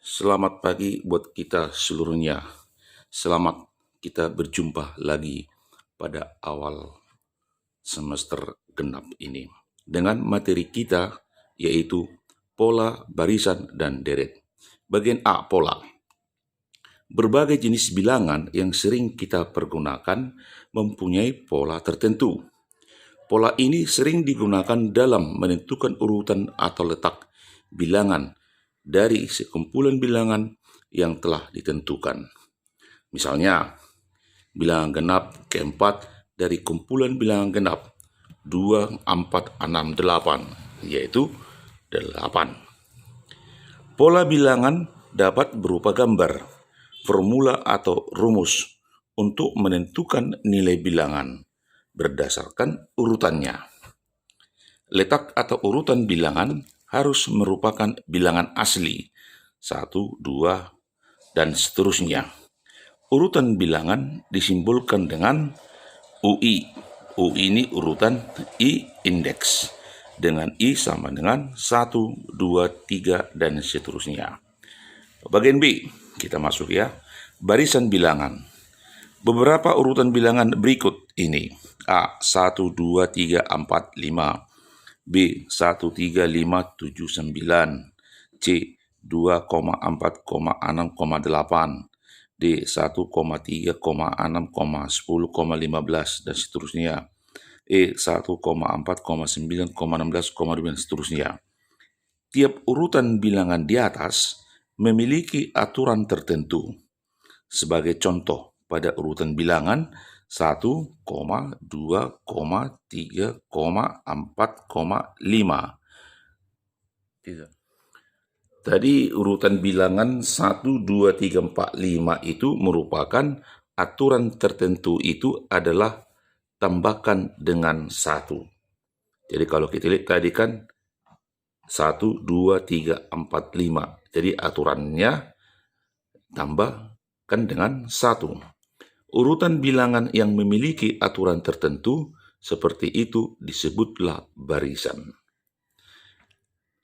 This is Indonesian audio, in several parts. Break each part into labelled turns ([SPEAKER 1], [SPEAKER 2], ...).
[SPEAKER 1] Selamat pagi buat kita seluruhnya. Selamat kita berjumpa lagi pada awal semester genap ini dengan materi kita yaitu pola, barisan, dan deret. Bagian A, pola. Berbagai jenis bilangan yang sering kita pergunakan mempunyai pola tertentu. Pola ini sering digunakan dalam menentukan urutan atau letak bilangan dari sekumpulan bilangan yang telah ditentukan. Misalnya, bilangan genap keempat dari kumpulan bilangan genap 2, 4, 6, 8, yaitu 8. Pola bilangan dapat berupa gambar, formula atau rumus untuk menentukan nilai bilangan berdasarkan urutannya. Letak atau urutan bilangan harus merupakan bilangan asli, 1, 2, dan seterusnya. Urutan bilangan disimbolkan dengan UI. UI ini urutan I indeks. Dengan I sama dengan 1, 2, 3, dan seterusnya. Bagian B, kita masuk ya. Barisan bilangan. Beberapa urutan bilangan berikut ini. A, 1, 2, 3, 4, 5. B, 1, 3, 5, 7, 9. C, 2,4,6,8. D, 1,3,6,10,15 dan seterusnya. E, 1,4,9,16,12 dan seterusnya. Tiap urutan bilangan di atas memiliki aturan tertentu. Sebagai contoh, pada urutan bilangan 1, 2, 3, 4, 5. Tadi urutan bilangan 1, 2, 3, 4, 5 itu merupakan aturan tertentu itu adalah tambahkan dengan 1. Jadi kalau kita lihat tadi kan 1, 2, 3, 4, 5. Jadi aturannya tambahkan dengan 1. Urutan bilangan yang memiliki aturan tertentu seperti itu disebutlah barisan.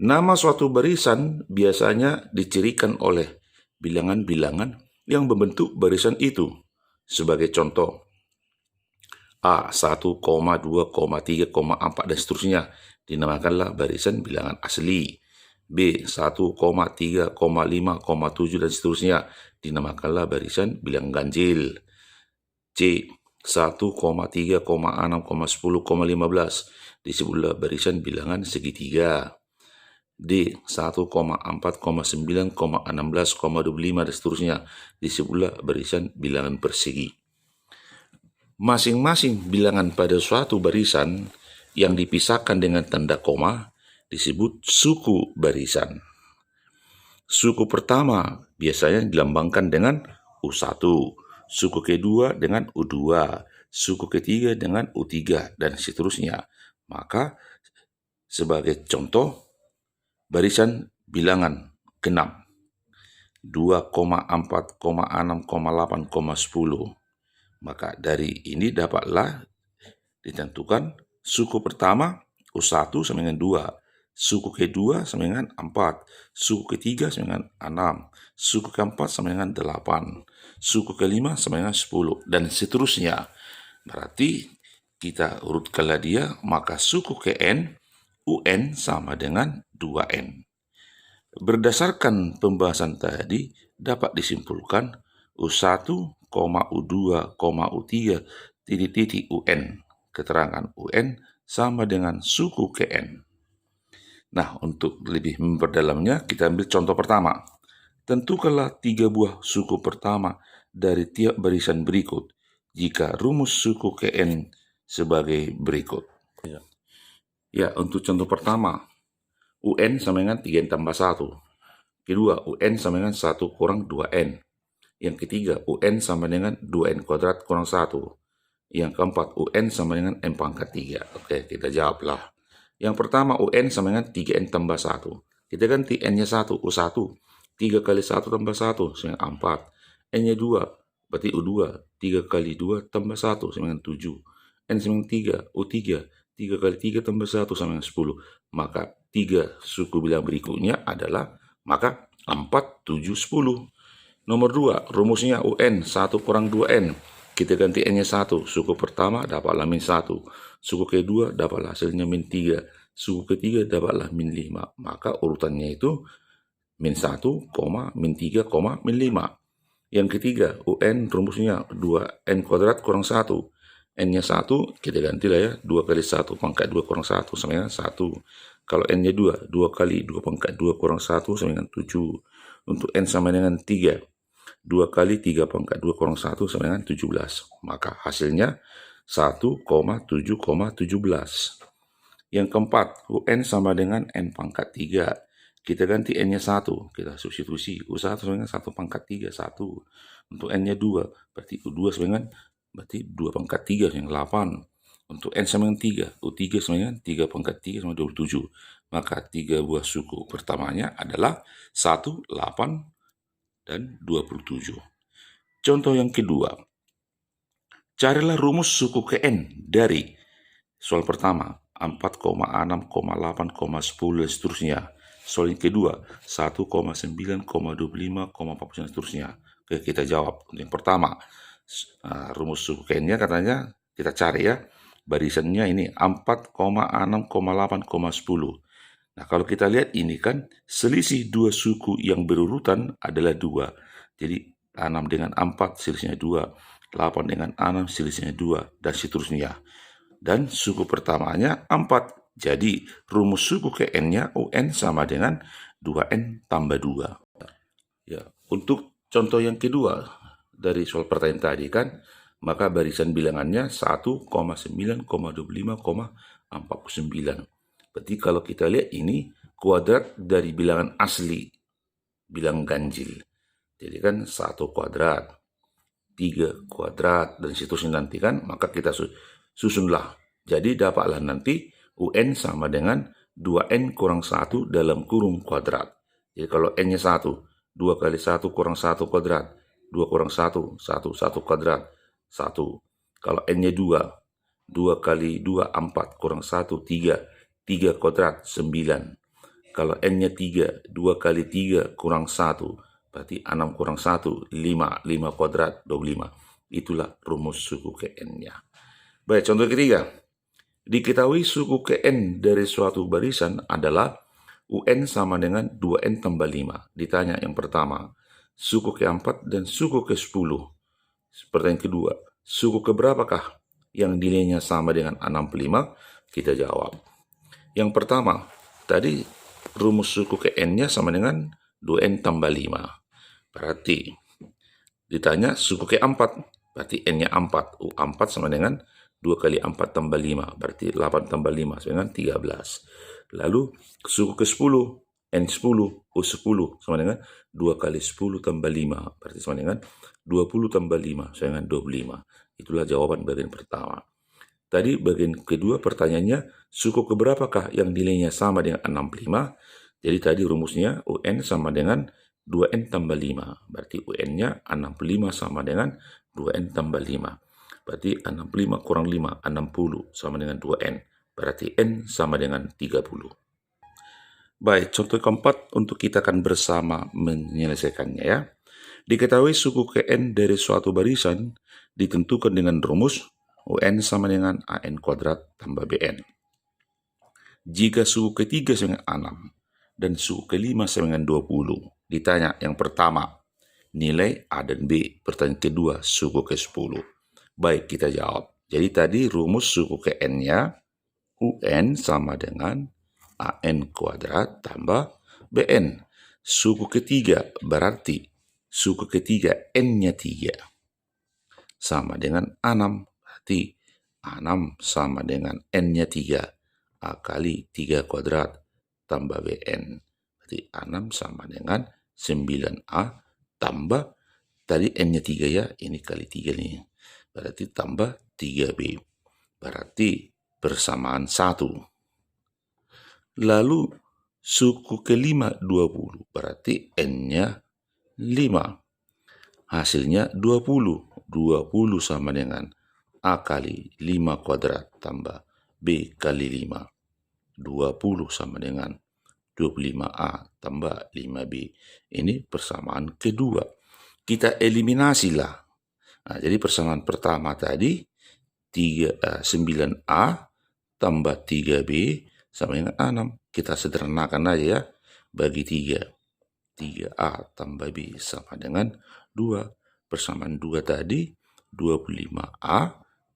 [SPEAKER 1] Nama suatu barisan biasanya dicirikan oleh bilangan-bilangan yang membentuk barisan itu. Sebagai contoh, A, 1, 2, 3, 4, dan seterusnya dinamakanlah barisan bilangan asli. B, 1, 3, 5, 7, dan seterusnya dinamakanlah barisan bilangan ganjil. C, 1, 3, 6, 10, 15 disebutlah barisan bilangan segitiga. D, 1, 4, 9, 16, 25 dan seterusnya disebutlah barisan bilangan persegi. Masing-masing bilangan pada suatu barisan yang dipisahkan dengan tanda koma disebut suku barisan. Suku pertama biasanya dilambangkan dengan U1, suku kedua dengan U2, suku ketiga dengan U3, dan seterusnya. Maka sebagai contoh, barisan bilangan genap 2,4,6,8,10. Maka dari ini dapatlah ditentukan suku pertama U1 sama dengan 2, suku kedua sama dengan 4, suku ketiga sama dengan 6, suku keempat sama dengan 8, suku kelima sama dengan 10, dan seterusnya. Berarti kita urutkanlah dia, maka suku ke N, UN sama dengan 2N. Berdasarkan pembahasan tadi, dapat disimpulkan U1, U2, U3, titik-titik UN. Keterangan UN sama dengan suku KN. Nah, untuk lebih memperdalamnya, kita ambil contoh pertama. Tentukanlah 3 buah suku pertama dari tiap barisan berikut jika rumus suku KN sebagai berikut. Ya, untuk contoh pertama, UN sama dengan 3N tambah 1. Kedua, UN sama dengan 1 kurang 2N. Yang ketiga, UN sama dengan 2N kuadrat kurang 1. Yang keempat, UN sama dengan N pangkat 3. Oke, kita jawablah. Yang pertama, UN sama dengan 3N tambah 1. Kita ganti N-nya 1, U1. 3 kali 1 tambah 1, sama dengan 4. N-nya 2, berarti U2. 3 kali 2 tambah 1, sama dengan 7. N sama dengan 3, U3. 3 kali 3 tambah 1 sama dengan 10. Maka 3 suku bilangan berikutnya adalah, maka 4, 7, 10. Nomor 2, rumusnya UN 1 kurang 2N. Kita ganti N-nya 1. Suku pertama dapatlah min 1. Suku kedua dapatlah hasilnya min 3. Suku ketiga dapatlah min 5. Maka urutannya itu min 1, min 3, min 5. Yang ketiga, UN rumusnya 2N kuadrat kurang 1. N-nya 1, kita gantilah ya. 2 kali 1 pangkat 2 kurang 1 sama dengan 1. Kalau N-nya 2, 2 kali 2 pangkat 2 kurang 1 sama dengan 7. Untuk N sama dengan 3, 2 kali 3 pangkat 2 kurang 1 sama dengan 17. Maka hasilnya 1,7,17. Yang keempat, UN sama dengan N pangkat 3. Kita ganti N-nya 1. Kita substitusi. U1 sama dengan 1 pangkat 3. 1. Untuk N-nya 2. Berarti U2 sama dengan berarti 2 pangkat 3 yang 8. Untuk N sama dengan 3. U3 sama dengan 3 pangkat 3 sama 27. Maka 3 buah suku pertamanya adalah 1, 8, dan 27. Contoh yang kedua. Carilah rumus suku ke N dari soal pertama 4, 6, 8, 10 dan seterusnya. Soal yang kedua 1, 9, 25, 40 dan seterusnya. Oke, kita jawab. Yang pertama, rumus suku ke N-nya katanya kita cari ya. Barisannya ini 4, 6, 8, 10. Nah, kalau kita lihat ini kan selisih dua suku yang berurutan adalah 2. Jadi 6 dengan 4 selisihnya 2, 8 dengan 6 selisihnya 2, dan seterusnya. Dan suku pertamanya 4. Jadi rumus suku ke N-nya UN sama dengan 2N tambah 2. Ya, untuk contoh yang kedua dari soal pertanyaan tadi kan, maka barisan bilangannya 1, 9, 25, 49. Berarti kalau kita lihat ini kuadrat dari bilangan asli, bilangan ganjil. Jadi kan 1 kuadrat, 3 kuadrat, dan seterusnya nanti kan, maka kita susunlah. Jadi dapatlah nanti UN sama dengan 2N kurang 1 dalam kurung kuadrat. Jadi kalau N-nya 1, 2 kali 1 kurang 1 kuadrat, 2 kurang 1, 1 kuadrat, 1. Kalau N-nya 2, 2 kali 2, 4 kurang 1, 3. 3 kuadrat, 9. Kalau N-nya 3, 2 kali 3 kurang 1. Berarti 6 kurang 1, 5. 5 kuadrat, 25. Itulah rumus suku ke N-nya. Baik, contoh ketiga. Diketahui suku ke N dari suatu barisan adalah UN sama dengan 2N tambah 5. Ditanya yang pertama, suku ke-4 dan suku ke-10. Pertanyaan kedua, suku keberapakah yang nilainya sama dengan 65? Kita jawab. Yang pertama, tadi rumus suku ke N-nya sama dengan 2N tambah 5. Berarti ditanya suku ke-4, berarti N-nya 4. U4 sama dengan 2 kali 4 tambah 5, berarti 8 tambah 5 sama dengan 13. Lalu suku ke-10, N10, U10 sama dengan 2 kali 10 tambah 5, berarti sama dengan 20 tambah 5 sama dengan 25. Itulah jawaban bagian pertama. Tadi bagian kedua pertanyaannya, suku keberapakah yang nilainya sama dengan 65? Jadi tadi rumusnya UN sama dengan 2N tambah 5. Berarti UN-nya 65 sama dengan 2N tambah 5. Berarti 65 kurang 5, 60 sama dengan 2N. Berarti N sama dengan 30. Baik, contoh keempat untuk kita akan bersama menyelesaikannya ya. Diketahui suku ke N dari suatu barisan ditentukan dengan rumus UN sama dengan AN kuadrat tambah BN. Jika suku ketiga sama dengan 6 dan suku kelima sama dengan 20. Ditanya yang pertama, nilai A dan B. Pertanyaan kedua, suku ke-10. Baik, kita jawab. Jadi tadi rumus suku ke N-nya UN sama dengan AN kuadrat tambah BN. Suku ketiga berarti suku ketiga N-nya 3 sama dengan 6. Berarti 6 sama dengan N-nya 3. A kali 3 kuadrat tambah BN. Berarti 6 sama dengan 9A tambah, tadi N-nya 3 ya, ini kali 3 nih. Berarti tambah 3B. Berarti persamaan 1. Lalu suku kelima 20. Berarti N-nya 5. Hasilnya 20. 20 sama dengan A kali 5 kuadrat tambah B kali 5. 20 sama dengan 25A tambah 5B. Ini persamaan kedua. Kita eliminasilah. Nah, jadi persamaan pertama tadi 9A tambah 3B sama dengan 6. Kita sederhanakan aja ya. Bagi 3. 3A tambah B sama dengan 2. Persamaan 2 tadi 25A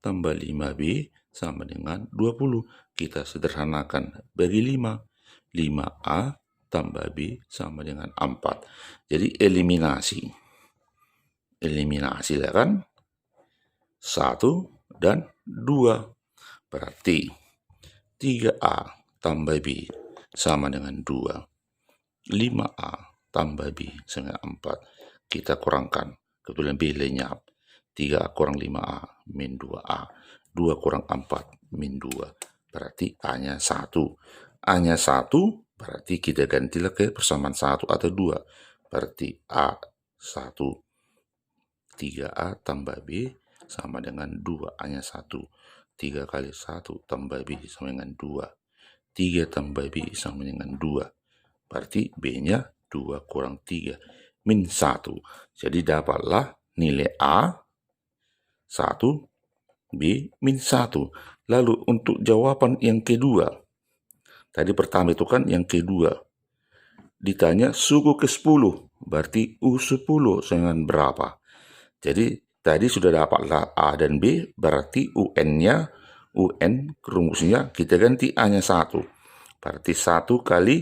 [SPEAKER 1] tambah 5B sama dengan 20. Kita sederhanakan bagi 5. 5A tambah B sama dengan 4. Jadi eliminasi. Eliminasi lah kan? 1 dan 2. Berarti 3A tambah B sama dengan 2. 5A tambah B sama dengan 4. Kita kurangkan. Kebetulan B lenyap. 3A kurang 5A min 2A. 2 kurang 4 min 2. Berarti A-nya 1. A-nya 1 berarti kita gantilah ke persamaan 1 atau 2. Berarti A1. 3A tambah B sama dengan 2. A-nya 1. 3 kali 1 tambah B sama dengan 2. 3 tambah B sama dengan 2. Berarti B-nya 2 kurang 3 min 1. Jadi dapatlah nilai A 1, B min 1. Lalu untuk jawaban yang kedua. Tadi pertama itu kan yang kedua. Ditanya suku ke-10. Berarti U10 dengan berapa? Jadi tadi sudah dapatlah A dan B. Berarti UN-nya, UN rumusnya kita ganti A-nya 1. Berarti 1 kali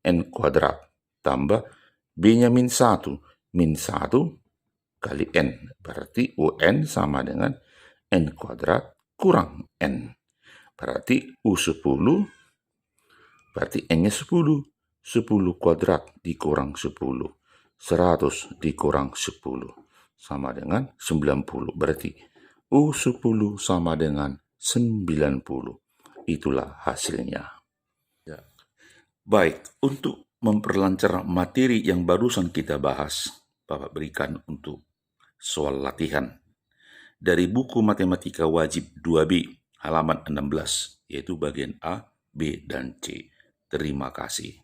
[SPEAKER 1] N kuadrat. Tambah B-nya min 1. Min 1 kali N. Berarti UN sama dengan N kuadrat kurang N. Berarti U10, berarti N-nya 10. 10 kuadrat dikurang 10. 100 dikurang 10. Sama dengan 90. Berarti U10 sama dengan 90. Itulah hasilnya. Ya. Baik, untuk memperlancar materi yang barusan kita bahas, Bapak berikan untuk soal latihan dari buku Matematika Wajib 2B halaman 16, yaitu bagian A, B, dan C. Terima kasih.